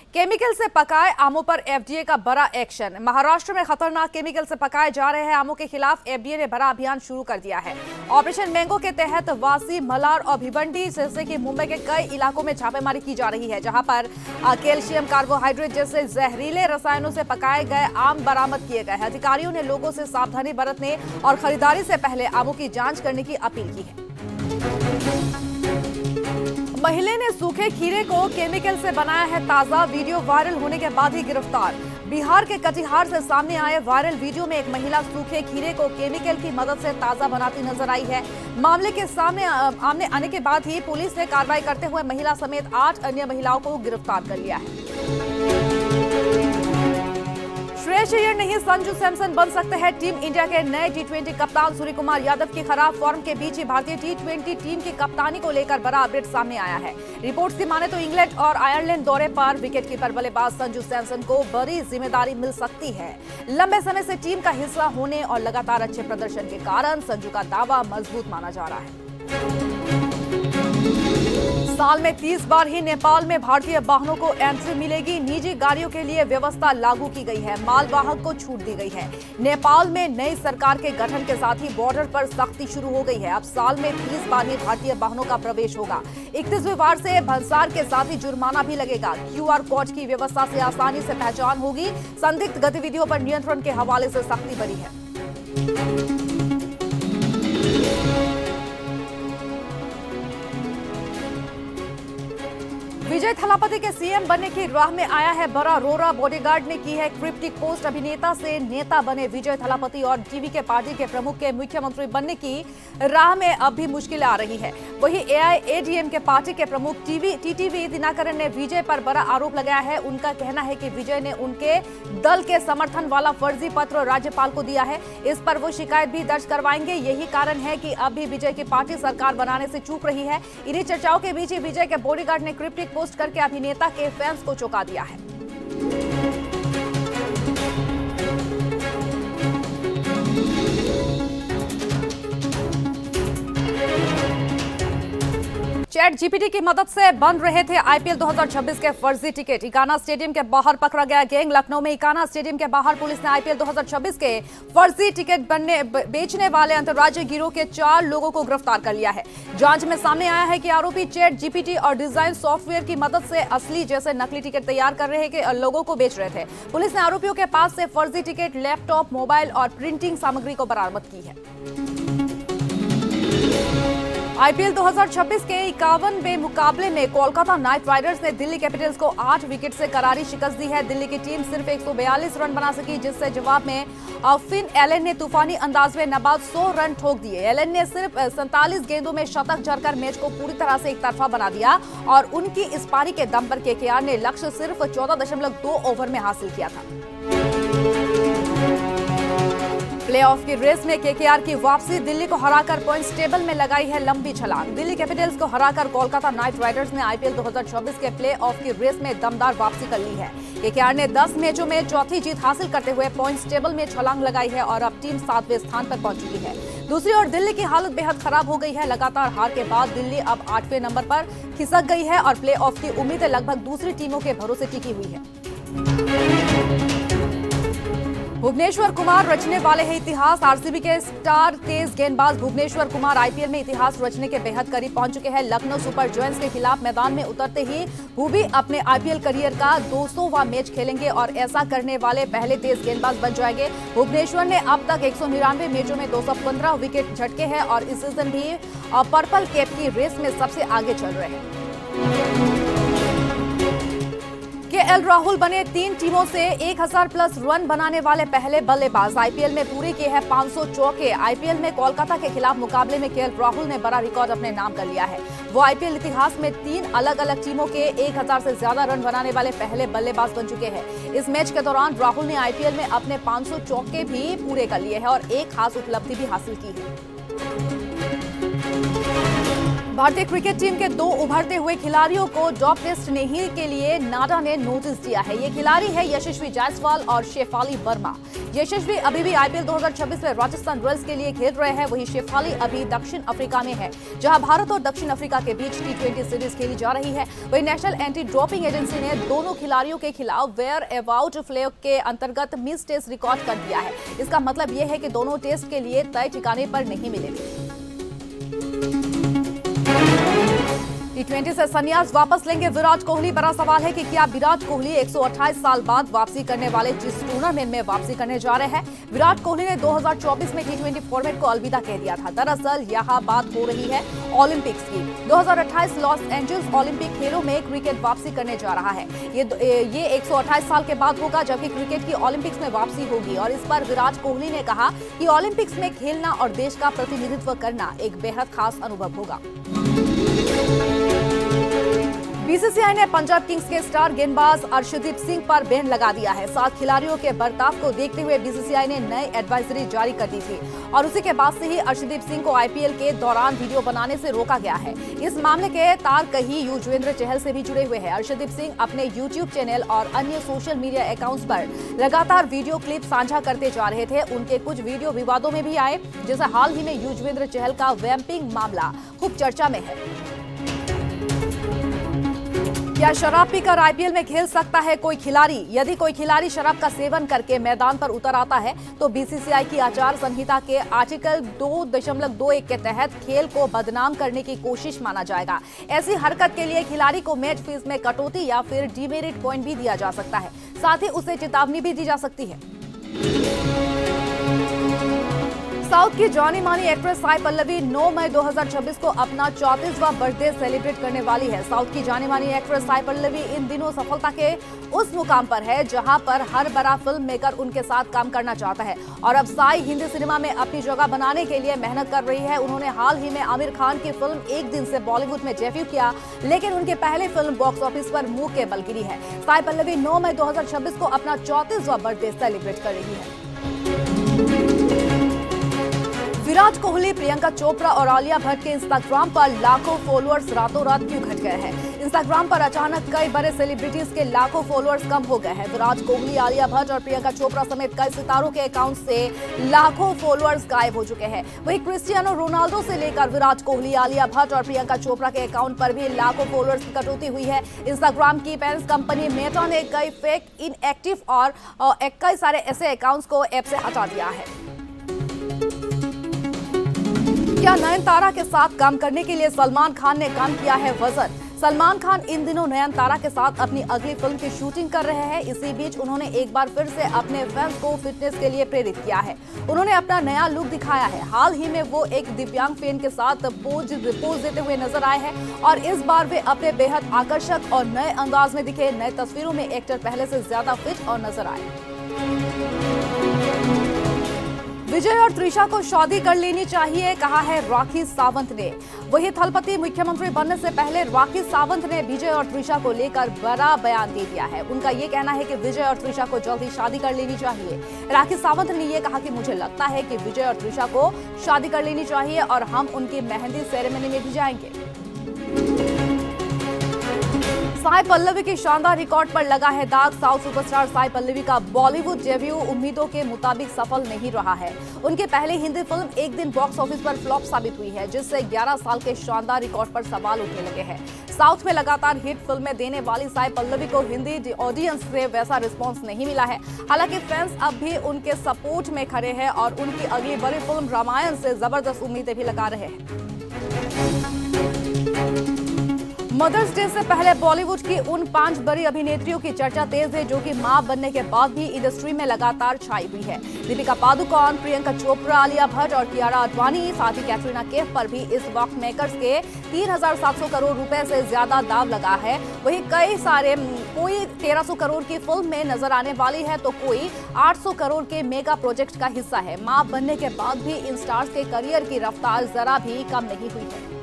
Chemical से पकाए आमों पर एफडीए का बड़ा एक्शन। महाराष्ट्र में खतरनाक केमिकल से पकाए जा रहे हैं आमों के खिलाफ एफडीए ने बड़ा अभियान शुरू कर दिया है। ऑपरेशन मैंगो के तहत वासी, मलाड और भिवंडी जैसे कि मुंबई के कई इलाकों में छापेमारी की जा रही है, जहां पर कैल्शियम कार्बोहाइड्रेट जैसे जहरीले रसायनों से पकाए गए आम बरामद किए गए हैं। अधिकारियों ने लोगों से सावधानी बरतने और खरीदारी से पहले आमों की जांच करने की अपील की है। महिला ने सूखे खीरे को केमिकल से बनाया है ताजा, वीडियो वायरल होने के बाद ही गिरफ्तार। बिहार के कटिहार से सामने आए वायरल वीडियो में एक महिला सूखे खीरे को केमिकल की मदद से ताजा बनाती नजर आई है। मामले के सामने आने के बाद ही पुलिस ने कार्रवाई करते हुए महिला समेत 8 अन्य महिलाओं को गिरफ्तार कर लिया है। श्रेयस अय्यर नहीं, संजू सैमसन बन सकते हैं टीम इंडिया के नए टी20 कप्तान। सूर्यकुमार यादव की खराब फॉर्म के बीच ही भारतीय टी20 टीम की कप्तानी को लेकर बड़ा अपडेट सामने आया है। रिपोर्ट्स की माने तो इंग्लैंड और आयरलैंड दौरे पर विकेटकीपर बल्लेबाज संजू सैमसन को बड़ी जिम्मेदारी मिल सकती है। लंबे समय से टीम का हिस्सा होने और लगातार अच्छे प्रदर्शन के कारण संजू का दावा मजबूत माना जा रहा है। साल में 30 बार ही नेपाल में भारतीय वाहनों को एंट्री मिलेगी। निजी गाड़ियों के लिए व्यवस्था लागू की गई है, मालवाहक को छूट दी गई है। नेपाल में नई सरकार के गठन के साथ ही बॉर्डर पर सख्ती शुरू हो गई है। अब साल में 30 बार ही भारतीय वाहनों का प्रवेश होगा। 31वें बार से भंसार के साथ ही जुर्माना भी लगेगा। क्यूआर कोड की व्यवस्था से आसानी से पहचान होगी। संदिग्ध गतिविधियों पर नियंत्रण के हवाले से सख्ती बढ़ी है। विजय थलापति के सीएम बनने की राह में आया है बड़ा रोरा। बॉडीगार्ड ने की है क्रिप्टिक पोस्ट। अभिनेता से नेता बने विजय थलापति और टीवी के पार्टी के प्रमुख के मुख्यमंत्री बनने की राह में अब भी मुश्किलें आ रही है। वहीं एआईएडीएम के पार्टी के प्रमुख टीटीवी दिनकरन ने विजय पर बड़ा आरोप लगाया है। उनका कहना है कि विजय ने उनके दल के समर्थन वाला फर्जी पत्र राज्यपाल को दिया है। इस पर वो शिकायत भी दर्ज करवाएंगे। यही कारण है कि अब भी विजय की पार्टी सरकार बनाने से चूक रही है। इन्हीं चर्चाओं के बीच ही विजय के बॉडीगार्ड ने क्रिप्टिक पोस्ट करके अभिनेता के फैंस को चौंका दिया है। चैट जीपीटी की मदद से बन रहे थे आईपीएल 2026 के फर्जी टिकट। इकाना स्टेडियम के बाहर पकड़ा गया गैंग। लखनऊ में इकाना स्टेडियम के बाहर पुलिस ने आईपीएल 2026 के फर्जी टिकट बेचने वाले अंतर्राज्यीय गिरोह के 4 लोगों को गिरफ्तार कर लिया है। जांच में सामने आया है कि आरोपी चैट जीपीटी और डिजाइन सॉफ्टवेयर की मदद से असली जैसे नकली टिकट तैयार कर रहे लोगों को बेच रहे थे। पुलिस ने आरोपियों के पास से फर्जी टिकट, लैपटॉप, मोबाइल और प्रिंटिंग सामग्री को बरामद की है। आईपीएल 2026 के 51वें मुकाबले में कोलकाता नाइट राइडर्स ने दिल्ली कैपिटल्स को 8 विकेट से करारी शिकस्त दी है। दिल्ली की टीम सिर्फ 142 रन बना सकी, जिससे जवाब में फिन एलन ने तूफानी अंदाज में नाबाद 100 रन ठोक दिए। एलन ने सिर्फ 47 गेंदों में शतक जड़कर मैच को पूरी तरह से एकतरफा बना दिया और उनकी इस पारी के दम पर केकेआर ने लक्ष्य सिर्फ 14.2 ओवर में हासिल किया था। प्लेऑफ की रेस में केकेआर की वापसी। दिल्ली को हराकर पॉइंट्स टेबल में लगाई है लंबी छलांग। दिल्ली कैपिटल्स को हराकर कोलकाता नाइट राइडर्स ने आईपीएल 2024 के प्लेऑफ की रेस में दमदार वापसी कर ली है। केकेआर ने 10 मैचों में चौथी जीत हासिल करते हुए पॉइंट्स टेबल में छलांग लगाई है और अब टीम 7वें स्थान पर पहुंच चुकी है। दूसरी ओर दिल्ली की हालत बेहद खराब हो गई है। लगातार हार के बाद दिल्ली अब 8वें नंबर पर खिसक गई है और प्लेऑफ की उम्मीदें लगभग दूसरी टीमों के भरोसे टिकी हुई है। भुवनेश्वर कुमार रचने वाले हैं इतिहास। आरसीबी के स्टार तेज गेंदबाज भुवनेश्वर कुमार आईपीएल में इतिहास रचने के बेहद करीब पहुंच चुके हैं। लखनऊ सुपर जायंट्स के खिलाफ मैदान में उतरते ही भुवी अपने आईपीएल करियर का 200वां मैच खेलेंगे और ऐसा करने वाले पहले तेज गेंदबाज बन जाएंगे। भुवनेश्वर ने अब तक 199 मैचों में 215 विकेट झटके हैं और इस सीजन भी पर्पल कैप की रेस में सबसे आगे चल रहे हैं। केएल राहुल बने 3 टीमों से 1000 प्लस रन बनाने वाले पहले बल्लेबाज। आईपीएल में पूरे किए हैं 500 चौके। आईपीएल में कोलकाता के खिलाफ मुकाबले में केएल राहुल ने बड़ा रिकॉर्ड अपने नाम कर लिया है। वो आईपीएल इतिहास में 3 अलग अलग टीमों के 1000 से ज्यादा रन बनाने वाले पहले बल्लेबाज बन चुके हैं। इस मैच के दौरान राहुल ने आईपीएल में अपने 500 चौके भी पूरे कर लिए हैं और एक खास उपलब्धि भी हासिल की है। भारतीय क्रिकेट टीम के दो उभरते हुए खिलाड़ियों को ड्रॉप टेस्ट नहीं के लिए नाडा ने नोटिस दिया है। ये खिलाड़ी है यशस्वी जायसवाल और शेफाली वर्मा। यशस्वी अभी भी आईपीएल 2026 में राजस्थान रॉयल्स के लिए खेल रहे हैं, वहीं शेफाली अभी दक्षिण अफ्रीका में है, जहां भारत और दक्षिण अफ्रीका के बीच T20 सीरीज खेली जा रही है। वहीं नेशनल एंटी ड्रोपिंग एजेंसी ने दोनों खिलाड़ियों के खिलाफ वेयर अबाउट फ्ले के अंतर्गत मिस टेस्ट रिकॉर्ड कर दिया है। इसका मतलब यह है कि दोनों टेस्ट के लिए तय ठिकाने पर नहीं मिले। T20 से संन्यास वापस लेंगे विराट कोहली। बड़ा सवाल है कि क्या विराट कोहली 128 साल बाद वापसी करने वाले जिस टूर्नामेंट में वापसी करने जा रहे हैं। विराट कोहली ने 2024 में T20 फॉर्मेट को अलविदा कह दिया था। दरअसल यहाँ बात हो रही है ओलंपिक्स की। 2028 लॉस एंजल्स ओलंपिक खेलों में क्रिकेट वापसी करने जा रहा है। ये 128 साल के बाद होगा, जबकि क्रिकेट की ओलंपिक्स में वापसी होगी। और इस पर विराट कोहली ने कहा कि ओलंपिक्स में खेलना और देश का प्रतिनिधित्व करना एक बेहद खास अनुभव होगा। बीसीसीआई ने पंजाब किंग्स के स्टार गेंदबाज अर्शदीप सिंह पर बैन लगा दिया है। 7 खिलाड़ियों के बर्ताव को देखते हुए बीसीसीआई ने नई एडवाइजरी जारी कर दी थी और उसी के बाद से ही अर्शदीप सिंह को आईपीएल के दौरान वीडियो बनाने से रोका गया है। इस मामले के तार कहीं युजवेंद्र चहल से भी जुड़े हुए हैं। अर्शदीप सिंह अपने यूट्यूब चैनल और अन्य सोशल मीडिया अकाउंट्स पर लगातार वीडियो क्लिप साझा करते जा रहे थे। उनके कुछ वीडियो विवादों में भी आए, जैसे हाल ही में युजवेंद्र चहल का वैम्पिंग मामला खूब चर्चा में है। क्या शराब पीकर आईपीएल में खेल सकता है कोई खिलाड़ी? यदि कोई खिलाड़ी शराब का सेवन करके मैदान पर उतर आता है तो बीसीसीआई की आचार संहिता के आर्टिकल 2.21 के तहत खेल को बदनाम करने की कोशिश माना जाएगा। ऐसी हरकत के लिए खिलाड़ी को मैच फीस में कटौती या फिर डीमेरिट पॉइंट भी दिया जा सकता है। साथ ही उसे चेतावनी भी दी जा सकती है। साउथ की जानी मानी एक्ट्रेस साई पल्लवी 9 मई 2026 को अपना 34वां बर्थडे सेलिब्रेट करने वाली है। साउथ की जानी मानी एक्ट्रेस साई पल्लवी इन दिनों सफलता के उस मुकाम पर है जहां पर हर बड़ा फिल्म मेकर उनके साथ काम करना चाहता है और अब साई हिंदी सिनेमा में अपनी जगह बनाने के लिए मेहनत कर रही है। उन्होंने हाल ही में आमिर खान की फिल्म एक दिन से बॉलीवुड में डेब्यू किया, लेकिन उनकी पहली फिल्म बॉक्स ऑफिस पर मुंह के बल गिरी है। साई पल्लवी 9 मई 2026 को अपना 34वां बर्थडे सेलिब्रेट कर रही है। विराट कोहली, प्रियंका चोपड़ा और आलिया भट्ट के इंस्टाग्राम पर लाखों फॉलोअर्स रातों रात क्यों घट गए हैं? इंस्टाग्राम पर अचानक कई बड़े सेलिब्रिटीज के लाखों फॉलोअर्स कम हो गए हैं। विराट कोहली, आलिया भट्ट और प्रियंका चोपड़ा समेत कई सितारों के अकाउंट से लाखों फॉलोअर्स गायब हो चुके हैं। वहीं क्रिस्टियानो रोनाल्डो से लेकर विराट कोहली, आलिया भट्ट और प्रियंका चोपड़ा के अकाउंट पर भी लाखों फॉलोअर्स की कटौती हुई है। इंस्टाग्राम की पेरेंट्स कंपनी मेटा ने कई फेक, इनएक्टिव और कई सारे ऐसे अकाउंट्स को ऐप से हटा दिया है। क्या नयनतारा के साथ काम करने के लिए सलमान खान ने कम किया है वजन? सलमान खान इन दिनों नयनतारा के साथ अपनी अगली फिल्म की शूटिंग कर रहे हैं। इसी बीच उन्होंने एक बार फिर से अपने फैंस को फिटनेस के लिए प्रेरित किया है। उन्होंने अपना नया लुक दिखाया है। हाल ही में वो एक दिव्यांग फैन के साथ पोज देते हुए नजर आए हैं और इस बार वे अपने बेहद आकर्षक और नए अंदाज में दिखे। नए तस्वीरों में एक्टर पहले से ज्यादा फिट और नजर आए। विजय और त्रिशा को शादी कर लेनी चाहिए, कहा है राखी सावंत ने। वही थलपति मुख्यमंत्री बनने से पहले राखी सावंत ने विजय और त्रिशा को लेकर बड़ा बयान दे दिया है। उनका ये कहना है कि विजय और त्रिशा को जल्द ही शादी कर लेनी चाहिए। राखी सावंत ने ये कहा कि मुझे लगता है कि विजय और त्रिशा को शादी कर लेनी चाहिए और हम उनकी मेहंदी सेरेमनी में भी जाएंगे। साई पल्लवी की शानदार रिकॉर्ड पर लगा है दाग। साउथ सुपरस्टार साई पल्लवी का बॉलीवुड डेब्यू उम्मीदों के मुताबिक सफल नहीं रहा है। उनकी पहली हिंदी फिल्म एक दिन बॉक्स ऑफिस पर फ्लॉप साबित हुई है, जिससे 11 साल के शानदार रिकॉर्ड पर सवाल उठने लगे हैं। साउथ में लगातार हिट फिल्में देने वाली साई पल्लवी को हिंदी ऑडियंस से वैसा रिस्पॉन्स नहीं मिला है। हालांकि फैंस अब भी उनके सपोर्ट में खड़े हैं और उनकी अगली बड़ी फिल्म रामायण से जबरदस्त उम्मीदें भी लगा रहे हैं। मदर्स डे से पहले बॉलीवुड की उन 5 बड़ी अभिनेत्रियों की चर्चा तेज है जो कि मां बनने के बाद भी इंडस्ट्री में लगातार छाई हुई है। दीपिका पादुकोण, प्रियंका चोपड़ा, आलिया भट्ट और कियारा आडवाणी, साथ ही कैटरीना कैफ पर भी इस वक्त मेकर्स के 3,700 करोड़ रुपए से ज्यादा दाव लगा है। वहीं कोई 1,300 करोड़ की फिल्म में नजर आने वाली है तो कोई 800 करोड़ के मेगा प्रोजेक्ट का हिस्सा है। मां बनने के बाद भी इन स्टार्स के करियर की रफ्तार जरा भी कम नहीं हुई है।